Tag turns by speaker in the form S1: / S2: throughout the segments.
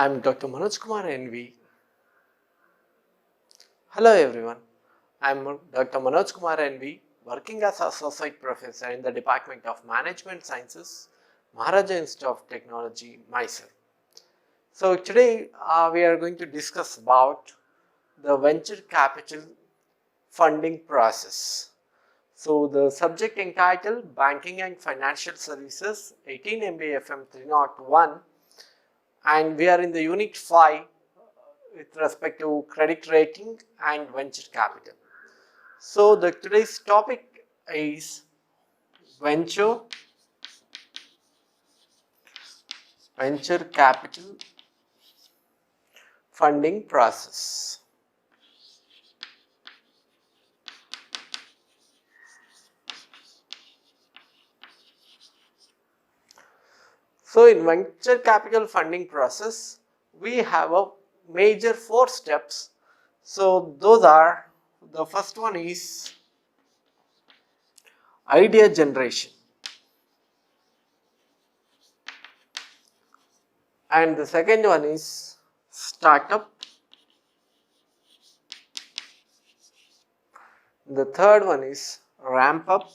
S1: I'm Dr. Manoj Kumar NV. Hello everyone. I'm Dr. Manoj Kumar NV, working as Associate Professor in the Department of Management Sciences, Maharaja Institute of Technology, Mysore. So today we are going to discuss about the venture capital funding process. So the subject entitled Banking and Financial Services 18 MBA FM 301, and we are in the unit 5 with respect to credit rating and venture capital. So the today's topic is venture capital funding process. So in venture capital funding process, we have a major 4 steps. So those are, the first one is idea generation, and the second one is startup, the third one is ramp up,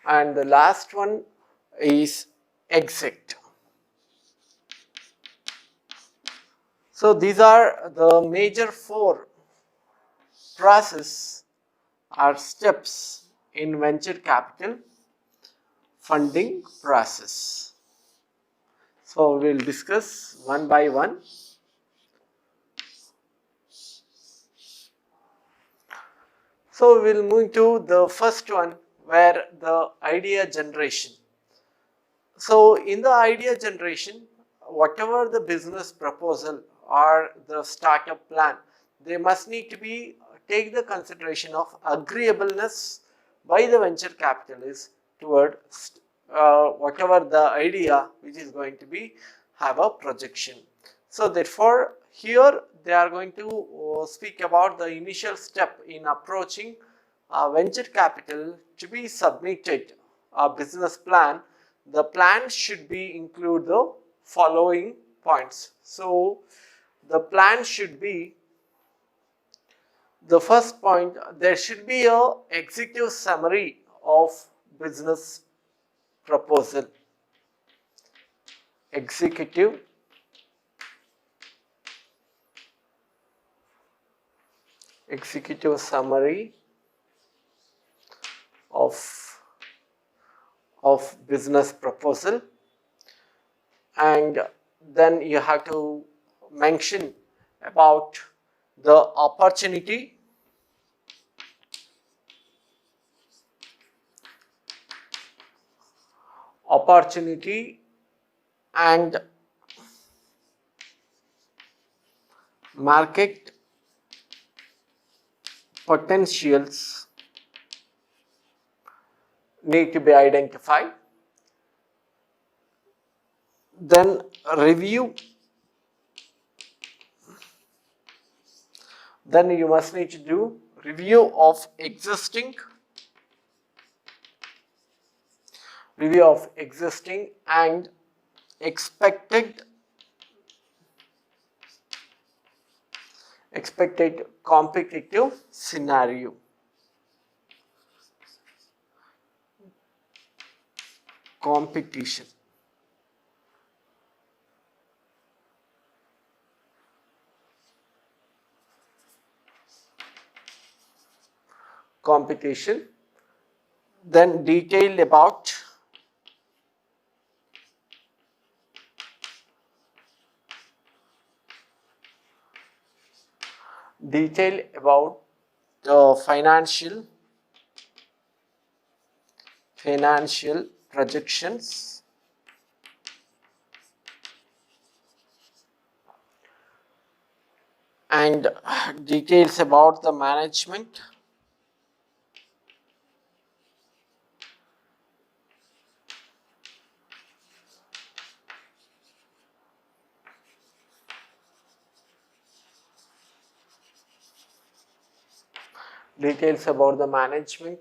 S1: and the last one is exit. So these are the major 4 process or steps in venture capital funding process. So we will discuss one by one. So we will move to the first one, where the idea generation. So in the idea generation, whatever the business proposal or the startup plan, they must need to be take the consideration of agreeableness by the venture capitalist toward whatever the idea which is going to be have a projection. So therefore here they are going to speak about the initial step in approaching venture capital to be submitted a business plan. The plan should be include the following points. So the plan should be, the first point, there should be a executive summary of business proposal. Executive summary of business proposal, and then you have to mention about the opportunity, and market potentials need to be identified. Then review, then you must need to do review of existing and expected competitive scenario. Competition. Then detail about the financial projections, and details about the management,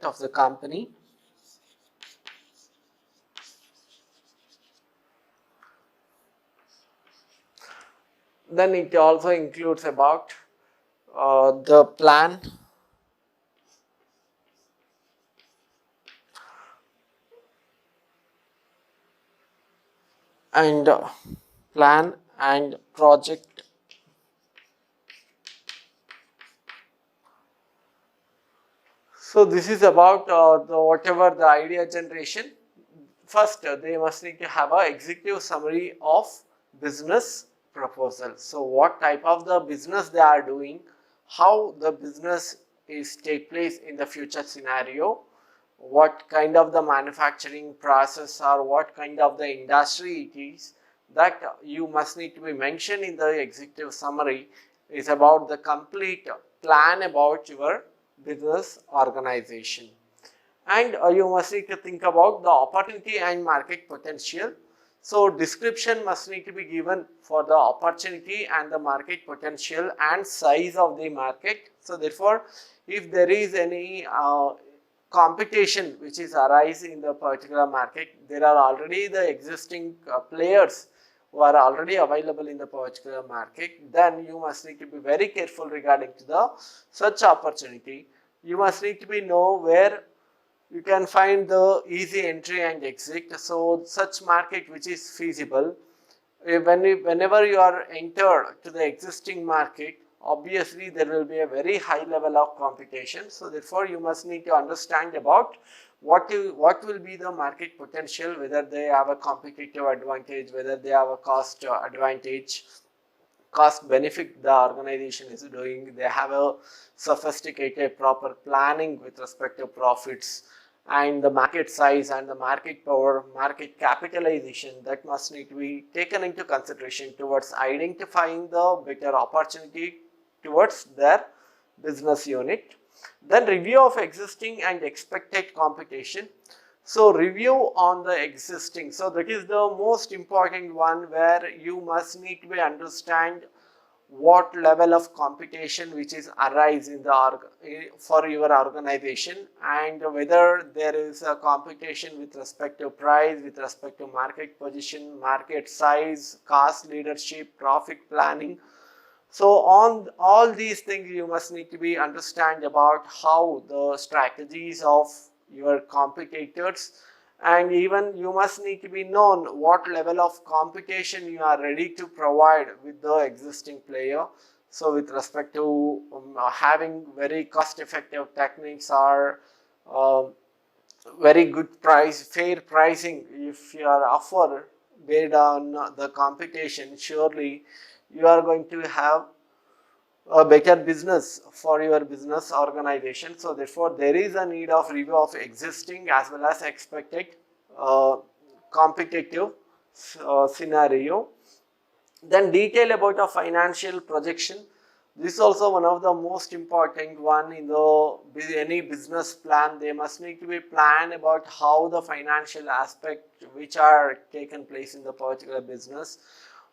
S1: of the company, Then it also includes about the plan and plan and project. So this is about the whatever the idea generation. First, they must need to have a executive summary of business proposal. So what type of the business they are doing, how the business is take place in the future scenario, what kind of the manufacturing process or what kind of the industry it is, that you must need to be mentioned in the executive summary. Is about the complete plan about your business organization. And you must need to think about the opportunity and market potential. So description must need to be given for the opportunity and the market potential and size of the market. So therefore, if there is any competition which is arise in the particular market, there are already the existing players who are already available in the particular market, then you must need to be very careful regarding to the such opportunity. You must need to be know where you can find the easy entry and exit. So such market which is feasible, whenever you are entered to the existing market, obviously there will be a very high level of competition. So therefore you must need to understand about what will be the market potential, whether they have a competitive advantage, whether they have a cost advantage, cost benefit the organization is doing, they have a sophisticated proper planning with respect to profits, and the market size and the market power, market capitalization, that must need to be taken into consideration towards identifying the better opportunity towards their business unit. Then review of existing and expected competition. So review on the existing. So that is the most important one, where you must need to be understand what level of competition which is arise in the for your organization, and whether there is a competition with respect to price, with respect to market position, market size, cost leadership, profit planning. So on all these things you must need to be understand about how the strategies of your competitors, and even you must need to be known what level of competition you are ready to provide with the existing player. So with respect to having very cost effective techniques or uh, very good price, fair pricing, if you are offered based on the competition, surely you are going to have a better business for your business organization. So therefore there is a need of review of existing as well as expected uh, competitive scenario. Then detail about a financial projection. This is also one of the most important one in the any business plan. They must need to be planned about how the financial aspect which are taken place in the particular business,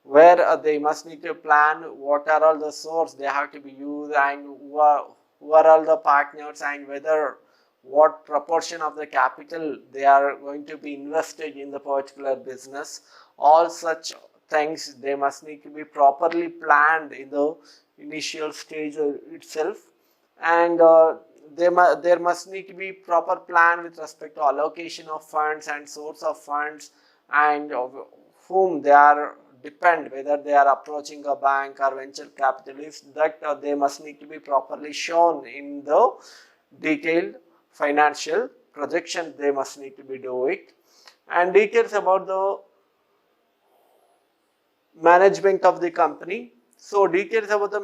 S1: where they must need to plan what are all the sources they have to be used, and who are all the partners, and whether what proportion of the capital they are going to be invested in the particular business. All such things they must need to be properly planned in the initial stage itself, and there must need to be proper plan with respect to allocation of funds and source of funds, and of whom they are depend, whether they are approaching a bank or venture capitalists, that they must need to be properly shown in the detailed financial projection. They must need to be do it. And details about the management of the company. So details about the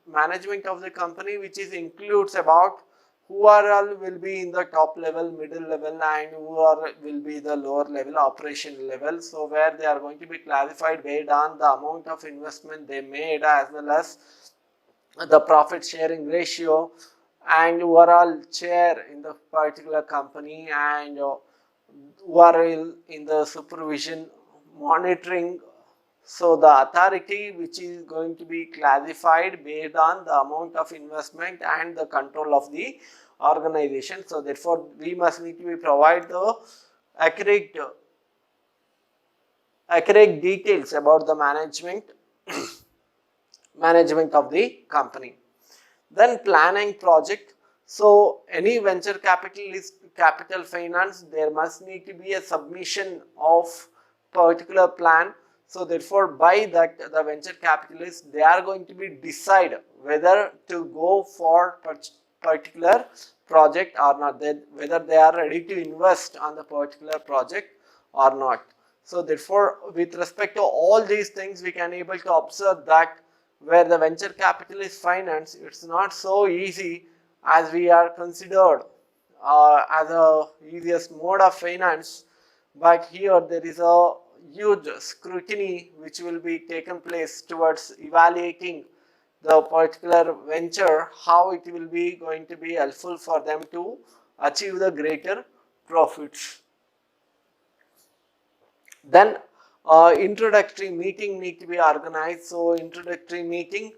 S1: management of the company, which is includes about who are all will be in the top level, middle level, and who are will be the lower level, operation level. So where they are going to be classified based on the amount of investment they made, as well as the profit sharing ratio, and who are all chair in the particular company, and who are in the supervision monitoring. So the authority which is going to be classified based on the amount of investment and the control of the organization. So therefore we must need to be provide the accurate accurate details about the management management of the company. Then planning project. So any venture capital finance, there must need to be a submission of particular plan. So therefore, by that the venture capitalists, they are going to be decide whether to go for particular project or not, whether they are ready to invest on the particular project or not. So therefore, with respect to all these things, we can able to observe that where the venture capital is finance, it's not so easy as we are considered as a easiest mode of finance, but here there is a huge scrutiny which will be taken place towards evaluating the particular venture, how it will be going to be helpful for them to achieve the greater profits. Then introductory meeting need to be organized. So introductory meeting,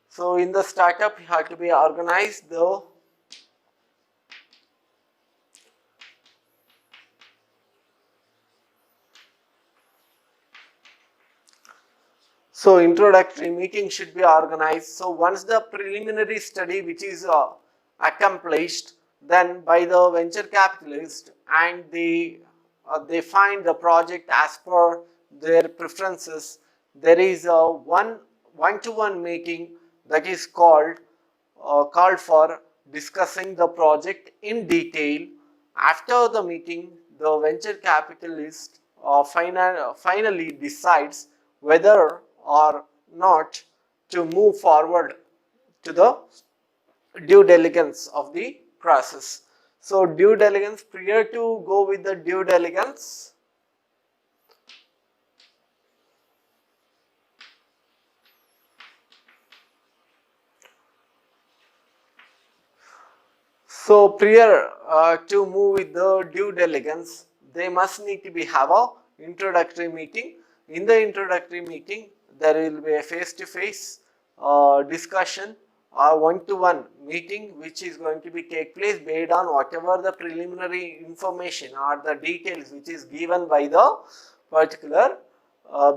S1: so in the startup you have to be organized the introductory meeting should be organized. So once the preliminary study which is accomplished, then by the venture capitalist, and they find the project as per their preferences, there is a one-to-one meeting that is called for discussing the project in detail. After the meeting, the venture capitalist finally decides whether or not to move forward to the due diligence of the process. So due diligence, prior to go with the due diligence, so prior to move with the due diligence, they must need to be have a introductory meeting. In the introductory meeting, there will be a face-to-face discussion or one-to-one meeting which is going to be take place based on whatever the preliminary information or the details which is given by the particular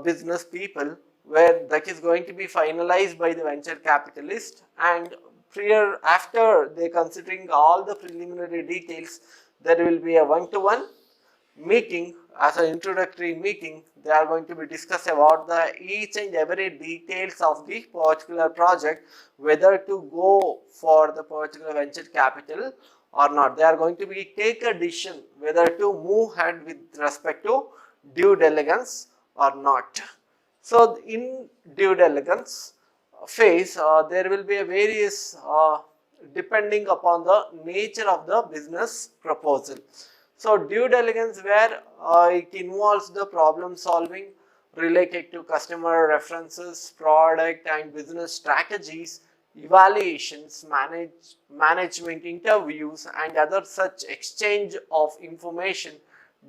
S1: business people, where that is going to be finalized by the venture capitalist, and prior after they considering all the preliminary details, there will be a one-to-one meeting. As an introductory meeting, they are going to be discuss about the each and every details of the particular project, whether to go for the particular venture capital or not. They are going to be take a decision whether to move ahead with respect to due diligence or not. So in due diligence phase, there will be a various depending upon the nature of the business proposal. So due diligence, where it involves the problem solving related to customer references, product and business strategies, evaluations, management interviews and other such exchange of information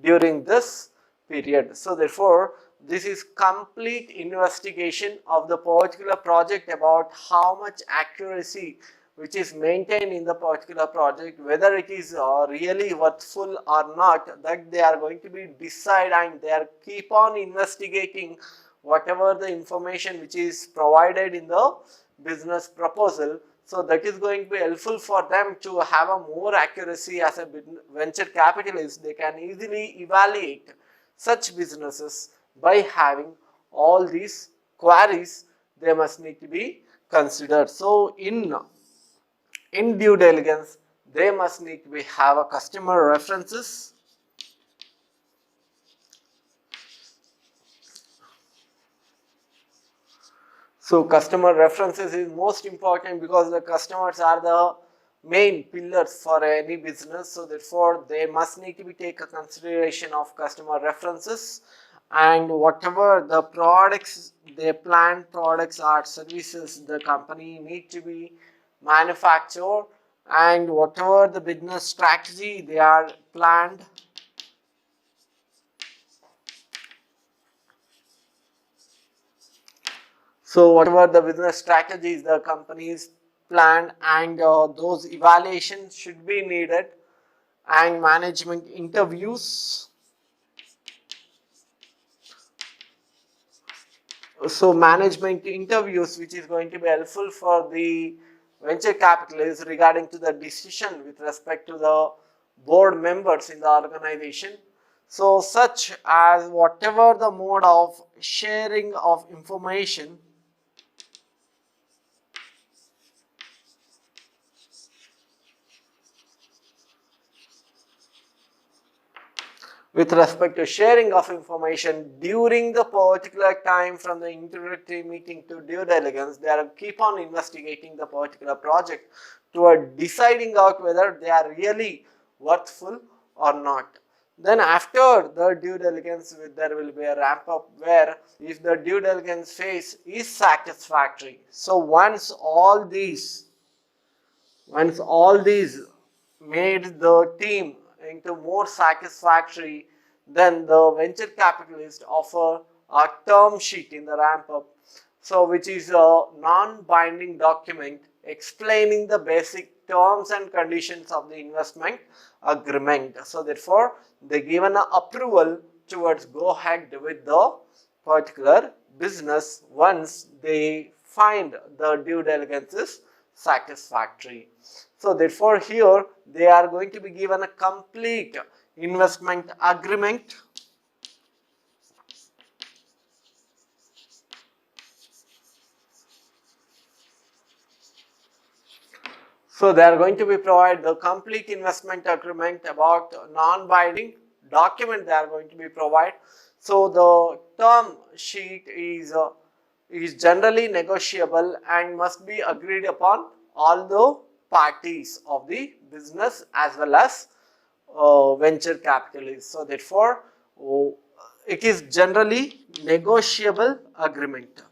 S1: during this period. So therefore, this is complete investigation of the particular project about how much accuracy which is maintained in the particular project, whether it is really worthful or not, that they are going to be decide, and they are keep on investigating whatever the information which is provided in the business proposal. So that is going to be helpful for them to have a more accuracy. As a venture capitalist, they can easily evaluate such businesses by having all these queries they must need to be considered. So in due diligence, they must need to have a customer references. So customer references is most important because the customers are the main pillars for any business. So therefore, they must need to be take a consideration of customer references, and whatever the products, their planned products or services the company need to be manufactured, and whatever the business strategy they are planned. So whatever the business strategies the companies planned, and those evaluations should be needed, and management interviews. So management interviews, which is going to be helpful for the venture capitalists regarding to the decision with respect to the board members in the organization. So such as whatever the mode of sharing of information with respect to sharing of information during the particular time from the introductory meeting to due diligence, they are keep on investigating the particular project toward deciding out whether they are really worthful or not. Then after the due diligence, there will be a ramp up where if the due diligence phase is satisfactory. So once all these made the team into more satisfactory, then the venture capitalists offer a term sheet in the ramp up, so which is a non-binding document explaining the basic terms and conditions of the investment agreement. So therefore, they given an approval towards go ahead with the particular business once they find the due diligence is satisfactory. So therefore here they are going to be given a complete investment agreement. So they are going to be provide the complete investment agreement about non-binding document they are going to be provide. So the term sheet is generally negotiable and must be agreed upon all the parties of the business as well as venture capitalists. So therefore, it is generally negotiable agreement.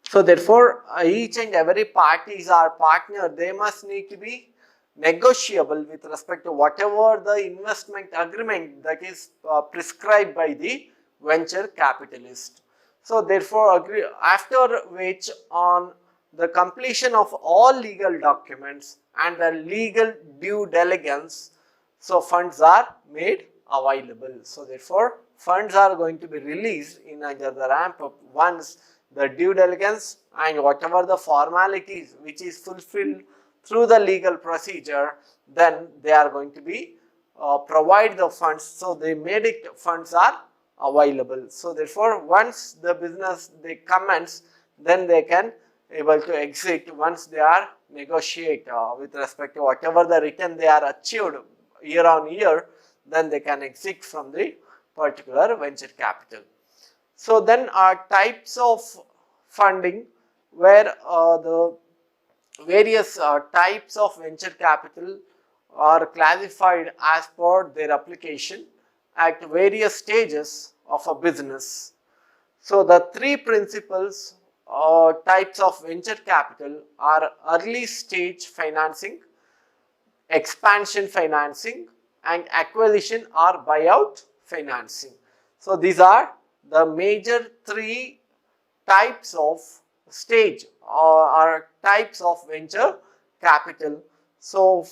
S1: So therefore, each and every parties or partner, they must need to be negotiable with respect to whatever the investment agreement that is prescribed by the venture capitalist. So therefore, after which on the completion of all legal documents and the legal due diligence, so funds are made available. So therefore, funds are going to be released in under the ramp up once the due diligence and whatever the formalities which is fulfilled through the legal procedure, then they are going to be provide the funds. So they made it funds are available. So therefore, once the business they commence, then they can able to exit once they are negotiate with respect to whatever the return they are achieved year on year, then they can exit from the particular venture capital. So then types of funding where the various types of venture capital are classified as per their application at various stages of a business. So the three principles types of venture capital are early stage financing, expansion financing, and acquisition or buyout financing. So these are the major three types of stage or types of venture capital. So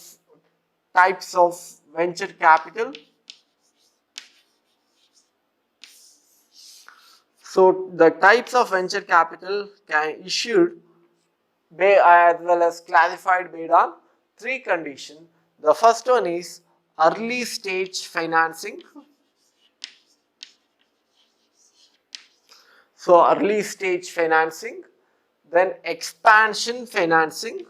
S1: types of venture capital. So the types of venture capital can issued as well as classified based on three conditions. The first one is early stage financing. So early stage financing, then expansion financing,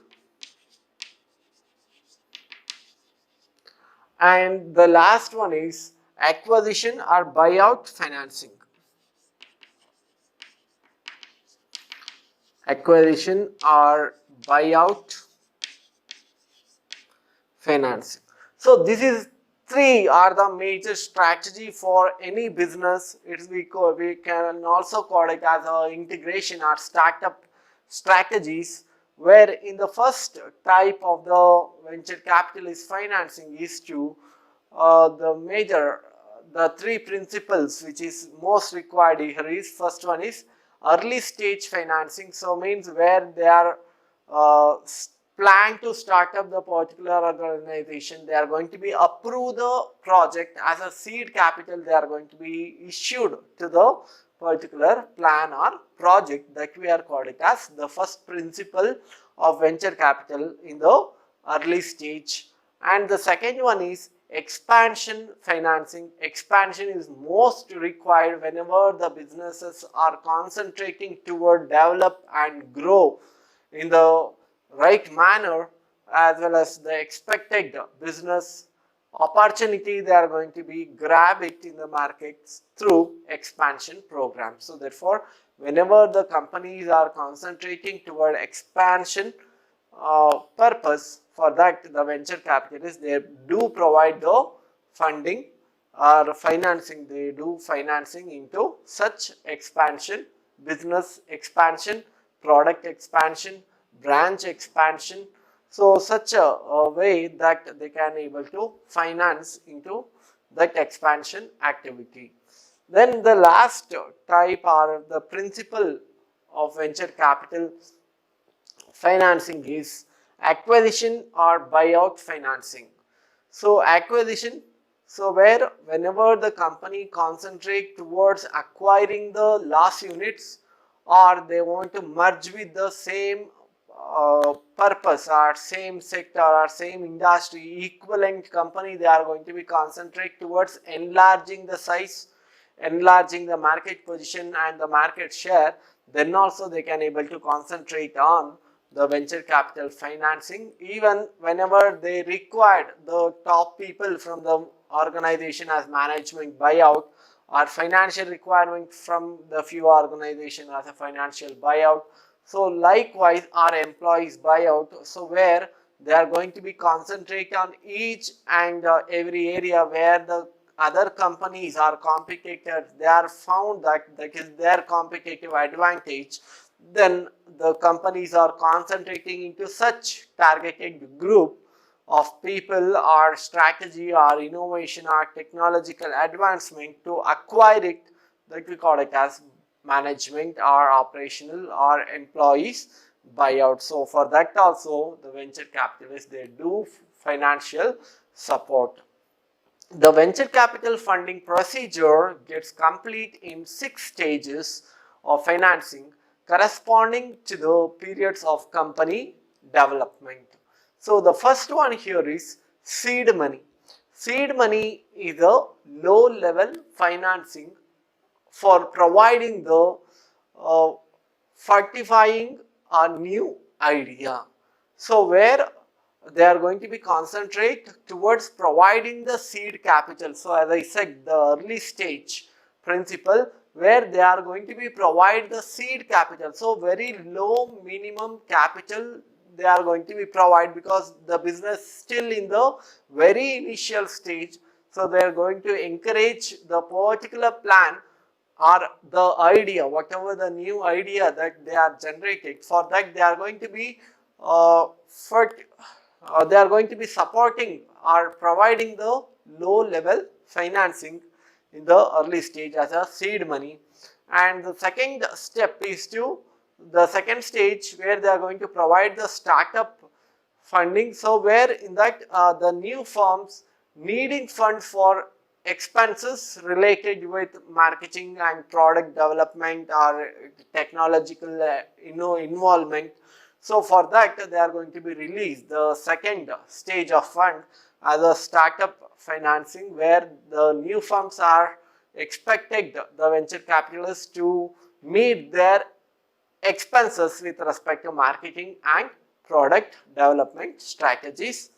S1: and the last one is acquisition or buyout financing. Acquisition or buyout financing. So this is three are the major strategy for any business. We can also call it as a integration or startup strategies, where in the first type of the venture capitalist financing is to the three principles which is most required here is first one is early stage financing. So means where they are plan to start up the particular organization, they are going to be approve the project as a seed capital. They are going to be issued to the particular plan or project, that we are called it as the first principle of venture capital in the early stage. And the second one is expansion financing. Expansion is most required whenever the businesses are concentrating toward develop and grow in the right manner, as well as the expected business opportunity. They are going to be grab it in the markets through expansion programs. So therefore, whenever the companies are concentrating toward expansion purpose, for that the venture capitalists, they do provide the funding or financing. They do financing into such expansion, business expansion, product expansion, branch expansion. So such a way that they can able to finance into that expansion activity. Then the last type or the principle of venture capital financing is acquisition or buyout financing. So acquisition, so where whenever the company concentrate towards acquiring the loss units, or they want to merge with the same purpose or same sector or same industry equivalent company, they are going to be concentrate towards enlarging the size, enlarging the market position and the market share. Then also they can able to concentrate on the venture capital financing, even whenever they required the top people from the organization as management buyout, or financial requirement from the few organization as a financial buyout. So likewise our employees buyout, so where they are going to be concentrate on each and every area where the other companies are competitors, they are found that that is their competitive advantage. Then the companies are concentrating into such targeted group of people or strategy or innovation or technological advancement to acquire it, that we call it as management or operational or employees buyout. So for that also the venture capitalists, they do financial support. The venture capital funding procedure gets complete in 6 stages of financing corresponding to the periods of company development. So the first one here is seed money. Seed money is a low level financing for providing the fortifying a new idea. So where they are going to be concentrate towards providing the seed capital. So as I said, the early stage principle, where they are going to be provide the seed capital. So very low minimum capital they are going to be provide, because the business still in the very initial stage. So they are going to encourage the particular plan or the idea, whatever the new idea that they are generating. For that they are going to be they are going to be supporting or providing the low level financing in the early stage as a seed money. And the second step is to the second stage, where they are going to provide the startup funding. So where in that the new firms needing funds for expenses related with marketing and product development or technological involvement. So for that they are going to be released the second stage of fund as a startup financing, where the new firms are expected the venture capitalists to meet their expenses with respect to marketing and product development strategies.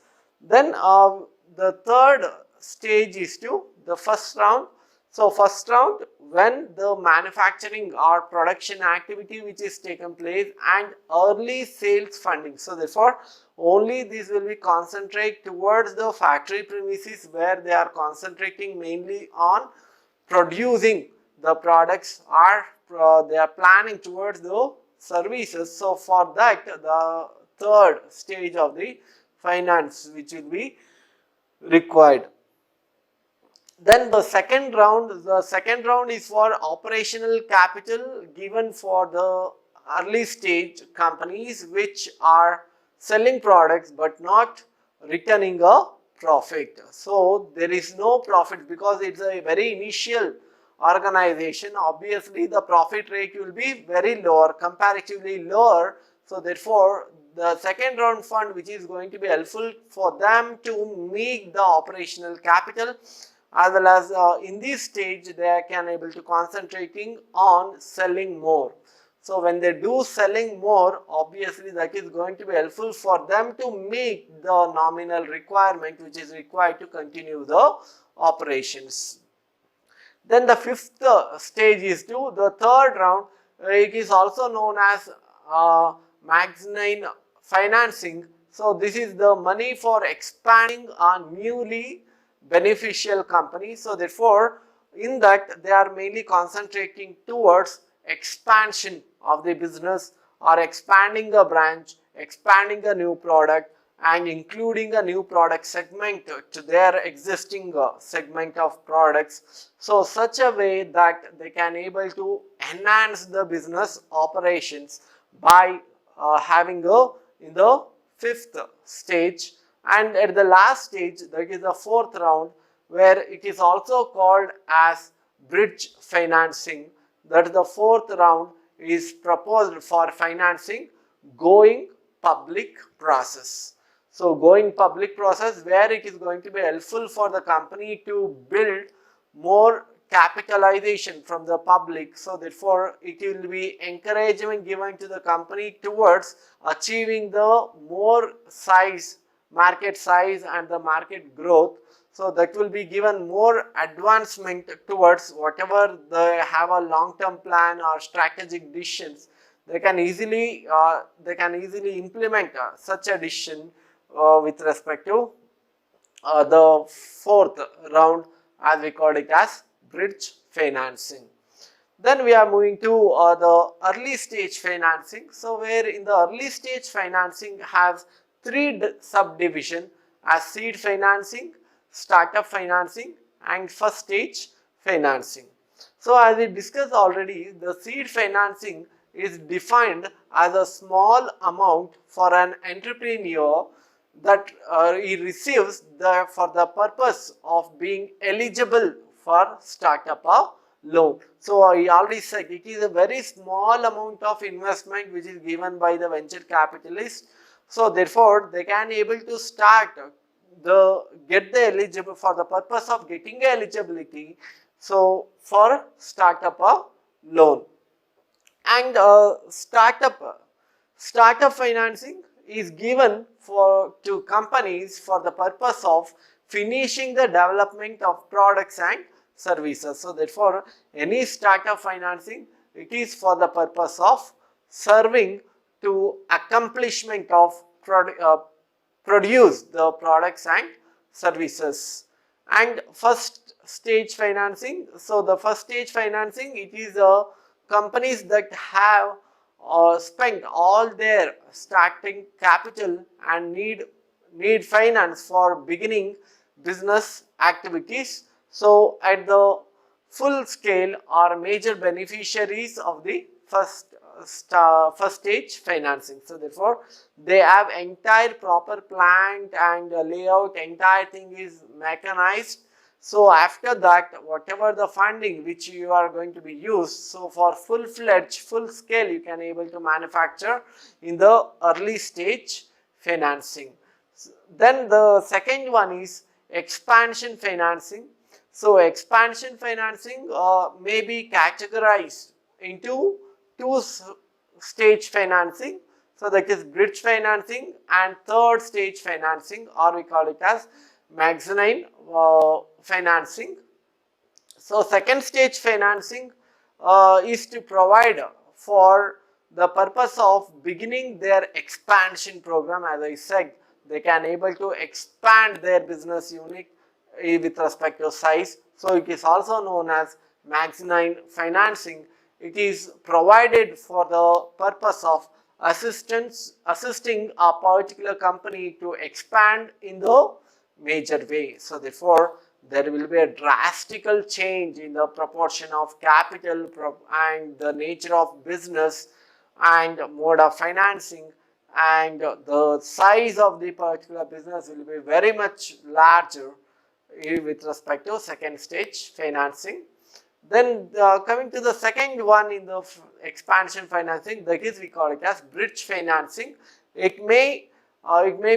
S1: Then the third stage is to the first round. So first round, when the manufacturing or production activity which is taken place and early sales funding. So therefore only this will be concentrate towards the factory premises, where they are concentrating mainly on producing the products, or they are planning towards the services. So for that the third stage of the finance which will be required. Then the second round is for operational capital given for the early stage companies which are selling products but not returning a profit. So there is no profit because it's a very initial organization. Obviously the profit rate will be very lower, comparatively lower. So therefore the second round fund, which is going to be helpful for them to meet the operational capital, as well as in this stage they can able to concentrating on selling more. So when they do selling more, obviously that is going to be helpful for them to meet the nominal requirement which is required to continue the operations. Then the fifth stage is to the third round. It is also known as mezzanine financing. So this is the money for expanding a newly beneficial company. So therefore in that they are mainly concentrating towards expansion of the business or expanding a branch, expanding a new product, and including a new product segment to their existing segment of products. So such a way that they can able to enhance the business operations by having a in the fifth stage. And at the last stage, that is the fourth round, where it is also called as bridge financing. That is the fourth round is proposed for financing going public process. So going public process, where it is going to be helpful for the company to build more capitalization from the public. So therefore it will be encouragement given to the company towards achieving the more size, market size and the market growth. So that will be given more advancement towards whatever they have a long-term plan or strategic decisions. They can easily implement such a decision with respect to the fourth round, as we called it as bridge financing. Then we are moving to the early stage financing. So where in the early stage financing has three subdivision as seed financing, startup financing and first stage financing. So as we discussed already, the seed financing is defined as a small amount for an entrepreneur that he receives for the purpose of being eligible for startup loan. So I already said it is a very small amount of investment which is given by the venture capitalist. So therefore they can able to start get the eligible for the purpose of getting eligibility. So for startup loan. And startup financing is given to companies for the purpose of finishing the development of products and services. So therefore any startup financing, it is for the purpose of serving to accomplishment of produce the products and services. And first stage financing, so the first stage financing, it is companies that have spent all their starting capital and need finance for beginning business activities. So at the full scale are major beneficiaries of the first stage financing. So therefore they have entire proper plant and layout, entire thing is mechanized. So after that, whatever the funding which you are going to be used, so for full-fledged, full scale, you can able to manufacture in the early stage financing. Then the second one is expansion financing. So expansion financing may be categorized into two stage financing. So that is bridge financing and third stage financing, or we call it as mezzanine financing. So second stage financing is to provide for the purpose of beginning their expansion program. As I said, they can able to expand their business unit with respect to size. So it is also known as mezzanine financing. It is provided for the purpose of assisting a particular company to expand in the major way. So therefore there will be a drastical change in the proportion of capital and the nature of business and mode of financing, and the size of the particular business will be very much larger with respect to second stage financing. Then coming to the second one in the expansion financing, that is we call it as bridge financing. It may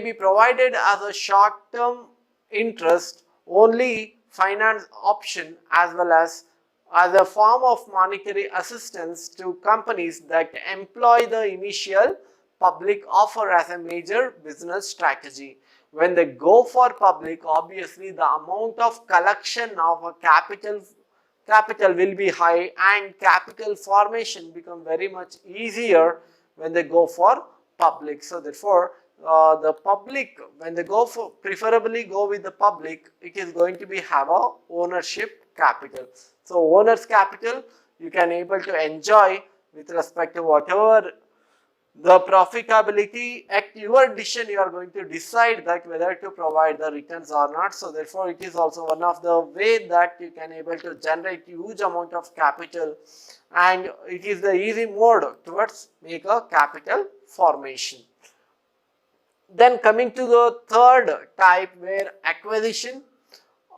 S1: be provided as a short term interest only finance option, as well as a form of monetary assistance to companies that employ the initial public offer as a major business strategy. When they go for public, obviously the amount of collection of a capital will be high, and capital formation become very much easier when they go for public. So therefore, the public, when they go for, preferably go with the public, it is going to be have a ownership capital. So owner's capital you can able to enjoy with respect to whatever the profitability. At your decision you are going to decide that whether to provide the returns or not. So therefore, it is also one of the way that you can able to generate huge amount of capital, and it is the easy mode towards make a capital formation. Then coming to the third type, where acquisition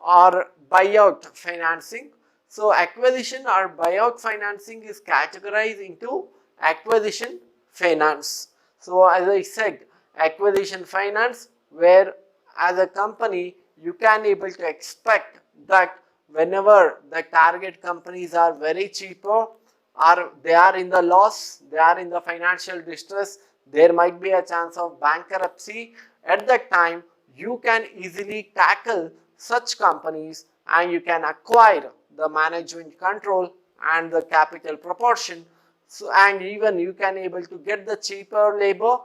S1: or buyout financing. So acquisition or buyout financing is categorized into acquisition finance. So as I said, acquisition finance, where as a company you can able to expect that whenever the target companies are very cheaper, or they are in the loss, they are in the financial distress, there might be a chance of bankruptcy. At that time, you can easily tackle such companies and you can acquire the management control and the capital proportion. So, and even you can able to get the cheaper labor,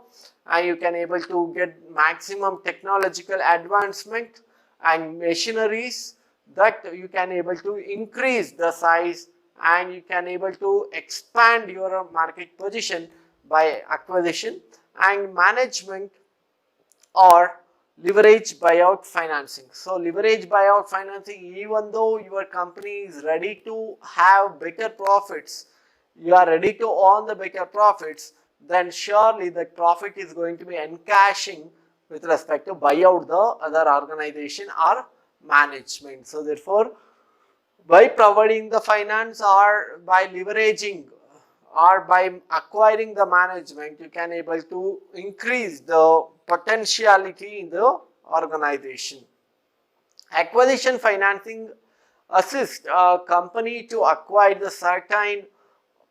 S1: and you can able to get maximum technological advancement and machineries, that you can able to increase the size, and you can able to expand your market position by acquisition. And management or leverage buyout financing. So leverage buyout financing, even though your company is ready to have better profits, you are ready to earn the better profits, then surely the profit is going to be encashing with respect to buyout the other organization or management. So therefore, by providing the finance or by leveraging or by acquiring the management, you can able to increase the potentiality in the organization. Acquisition financing assists a company to acquire the certain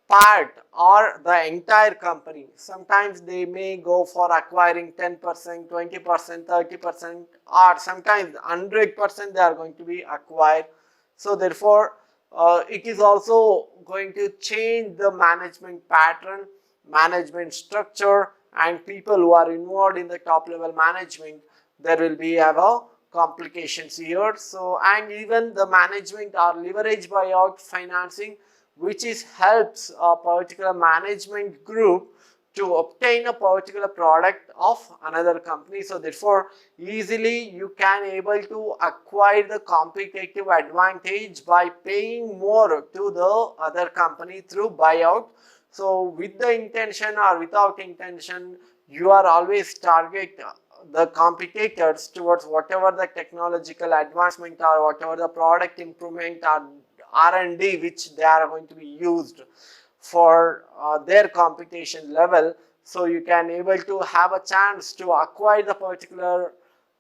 S1: part or the entire company. Sometimes they may go for acquiring 10%, 20%, 30%, or sometimes 100% they are going to be acquired. So therefore, it is also going to change the management pattern, management structure, and people who are involved in the top level management. There will be a complications here. So, and even the management or leverage buyout financing, which is helps a particular management group to obtain a particular product of another company. So therefore, easily you can able to acquire the competitive advantage by paying more to the other company through buyout. So with the intention or without intention, you are always target the competitors towards whatever the technological advancement or whatever the product improvement or R&D which they are going to be used for their competition level. So you can able to have a chance to acquire the particular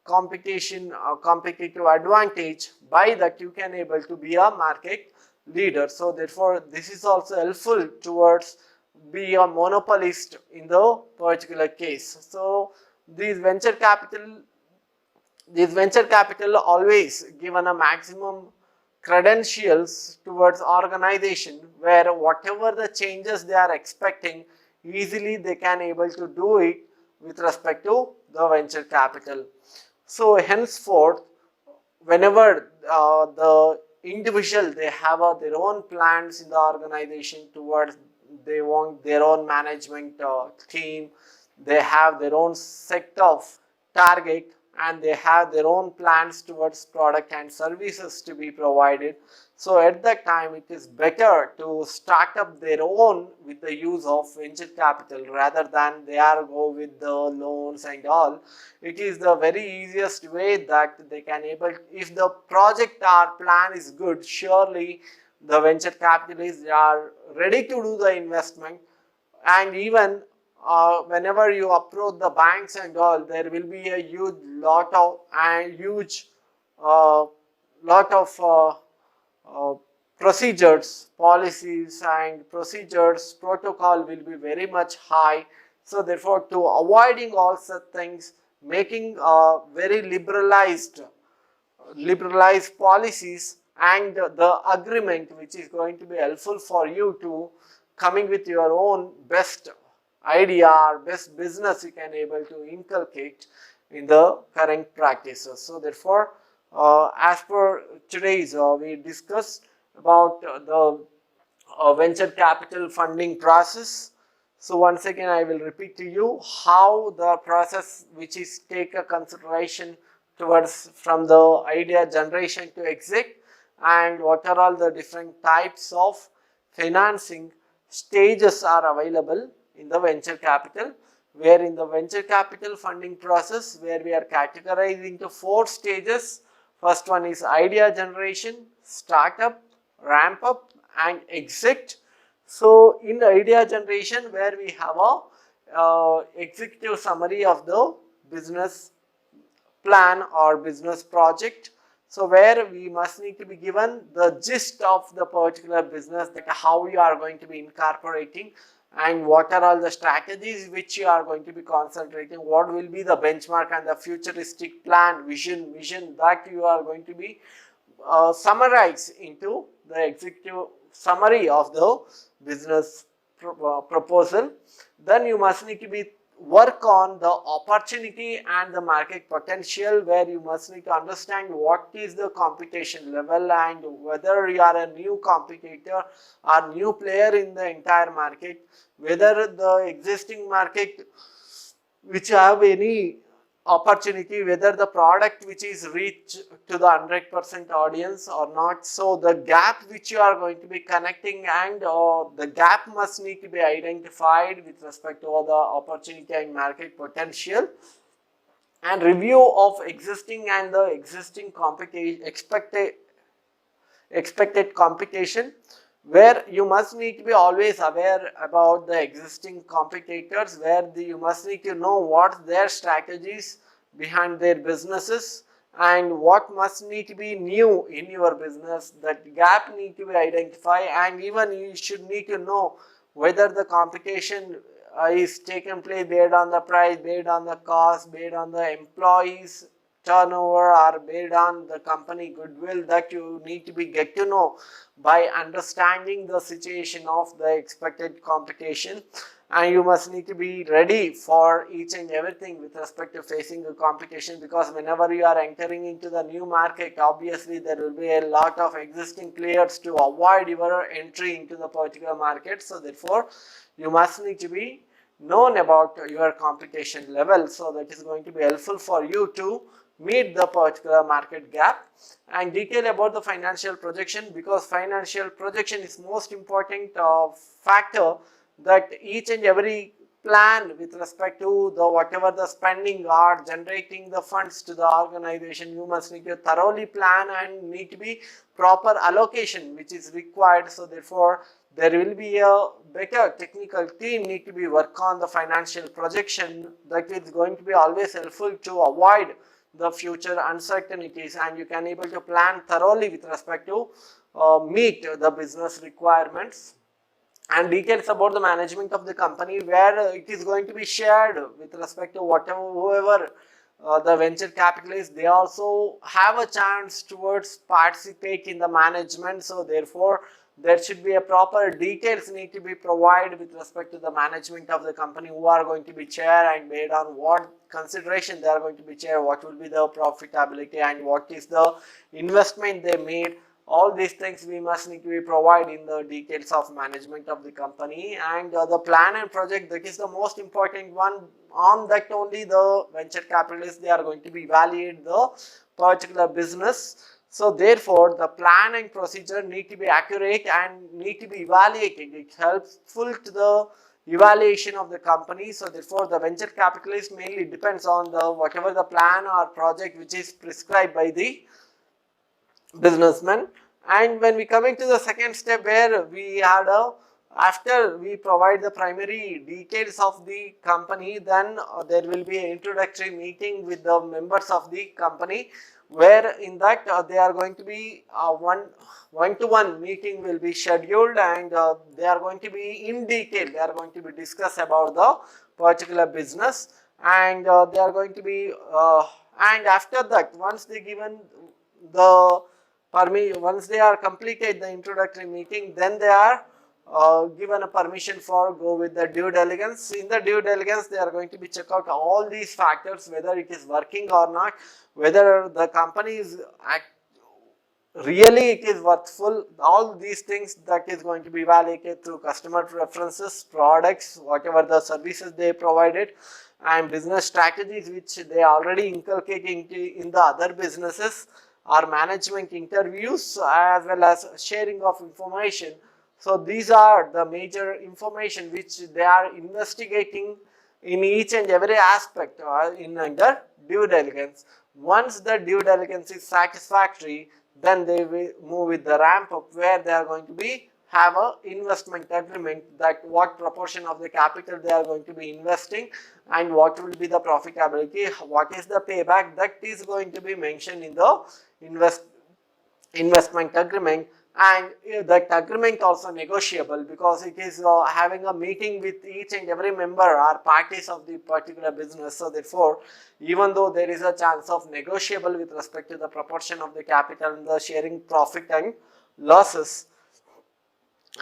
S1: competitive advantage. By that you can able to be a market leader. So therefore, this is also helpful towards be a monopolist in the particular case. So these venture capital always given a maximum credentials towards organization, where whatever the changes they are expecting, easily they can able to do it with respect to the venture capital. So henceforth, whenever the individual they have their own plans in the organization towards they want their own management team, they have their own set of target, and they have their own plans towards product and services to be provided. So at that time it is better to start up their own with the use of venture capital rather than they are go with the loans and all. It is the very easiest way that they can able, if the project or plan is good, surely the venture capitalists are ready to do the investment. And even whenever you approach the banks and all, there will be a huge lot of uh, lot of uh, procedures, policies and procedures, protocol will be very much high. So therefore, to avoiding all such things, making very liberalized policies and the agreement which is going to be helpful for you to coming with your own best idea or best business you can able to inculcate in the current practices. So therefore, as per today's we discussed about the venture capital funding process. So once again I will repeat to you how the process which is take a consideration towards from the idea generation to exit, and what are all the different types of financing stages are available in the venture capital. Where in the venture capital funding process, where we are categorized into 4 stages. First one is idea generation, startup, ramp up and exit. So in idea generation, where we have a executive summary of the business plan or business project. So where we must need to be given the gist of the particular business, that how you are going to be incorporating and what are all the strategies which you are going to be concentrating, what will be the benchmark and the futuristic plan, vision that you are going to be summarize into the executive summary of the business proposal. Then you must need to be work on the opportunity and the market potential, where you must need to understand what is the competition level and whether you are a new competitor or new player in the entire market, whether the existing market which have any opportunity, whether the product which is reach to the 100% audience or not. So the gap which you are going to be connecting, and the gap must need to be identified with respect to the opportunity and market potential, and review of existing and the existing competition, expected competition, where you must need to be always aware about the existing competitors, where you must need to know what their strategies behind their businesses and what must need to be new in your business. That gap need to be identified, and even you should need to know whether the competition is taken place based on the price, based on the cost, based on the employees turnover, or based on the company goodwill. That you need to be get to know by understanding the situation of the expected competition. And you must need to be ready for each and everything with respect to facing the competition, because whenever you are entering into the new market, obviously there will be a lot of existing players to avoid your entry into the particular market. So therefore you must need to be known about your competition level. So that is going to be helpful for you to meet the particular market gap. And detail about the financial projection, because financial projection is most important factor, that each and every plan with respect to the whatever the spending or generating the funds to the organization, you must need to thoroughly plan and need to be proper allocation which is required. So therefore there will be a better technical team need to be work on the financial projection. That is going to be always helpful to avoid the future uncertainties, and you can able to plan thoroughly with respect to meet the business requirements. And details about the management of the company, where it is going to be shared with respect to whoever the venture capitalists, they also have a chance towards participate in the management. So therefore there should be a proper details need to be provided with respect to the management of the company, who are going to be chair and based on what consideration they are going to be chair, what will be the profitability and what is the investment they made. All these things we must need to be provided in the details of management of the company. And the plan and project, that is the most important one. On that only the venture capitalists, they are going to be evaluate the particular business. So therefore, the plan and procedure need to be accurate and need to be evaluated. It helps full to the evaluation of the company. So therefore, the venture capitalist mainly depends on the whatever the plan or project which is prescribed by the businessman. And when we coming to the second step, where we had a after we provide the primary details of the company, then there will be an introductory meeting with the members of the company, where in that they are going to be one-to-one meeting will be scheduled, and they are going to be in detail, they are going to be discuss about the particular business, and they are going to be and after that, once they given the once they are completed the introductory meeting, then they are given a permission for go with the due diligence. In the due diligence, they are going to be check out all these factors, whether it is working or not, whether the company is really it is worthful. All these things that is going to be evaluated through customer preferences, products, whatever the services they provided, and business strategies which they already inculcate in the other businesses, or management interviews, as well as sharing of information. So these are the major information which they are investigating in each and every aspect in under due diligence. Once the due diligence is satisfactory, then they will move with the ramp up, where they are going to be have a investment agreement, that what proportion of the capital they are going to be investing and what will be the profitability, what is the payback, that is going to be mentioned in the investment agreement. And that agreement also negotiable, because it is having a meeting with each and every member or parties of the particular business. So therefore, even though there is a chance of negotiable with respect to the proportion of the capital and the sharing profit and losses,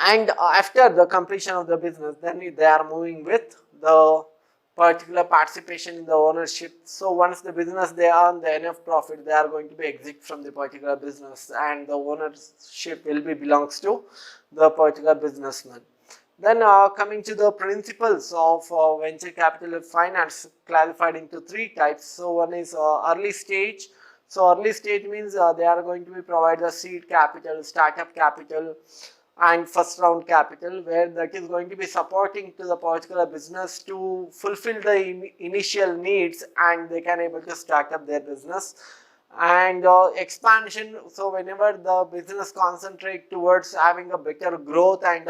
S1: and after the completion of the business, then they are moving with the particular participation in the ownership. So once the business they earn the enough profit, they are going to be exit from the particular business, and the ownership will be belongs to the particular businessman. Then coming to the principles of venture capital finance, clarified into three types. So one is early stage. So early stage means they are going to be provide the seed capital, startup capital, and first round capital, where that is going to be supporting to the particular business to fulfill the initial needs, and they can able to start up their business. And expansion, so whenever the business concentrate towards having a better growth and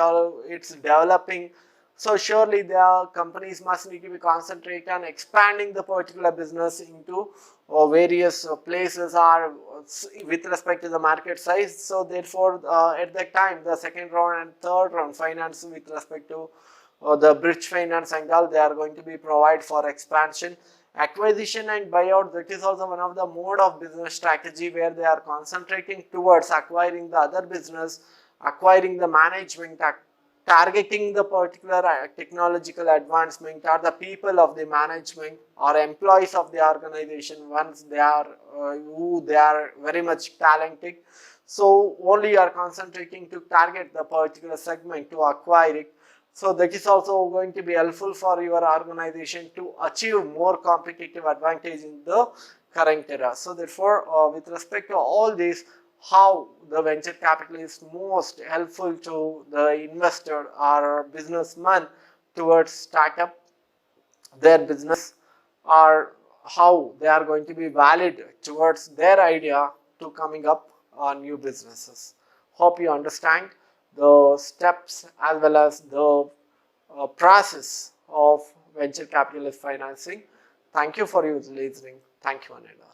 S1: it's developing, so surely the companies must need to be concentrate on expanding the particular business into various places, or with respect to the market size. So therefore, at that time, the second round and third round finance with respect to the bridge finance and all, they are going to be provide for expansion. Acquisition and buyout, that is also one of the mode of business strategy, where they are concentrating towards acquiring the other business, acquiring the management, targeting the particular technological advancement, or the people of the management or employees of the organization, once they are who they are very much talented. So only you are concentrating to target the particular segment to acquire it. So that is also going to be helpful for your organization to achieve more competitive advantage in the current era. So therefore, with respect to all this, how the venture capital is most helpful to the investor or businessman towards startup their business, or how they are going to be valid towards their idea to coming up on new businesses. Hope you understand the steps as well as the process of venture capitalist financing. Thank you for your listening. Thank you, Ananda.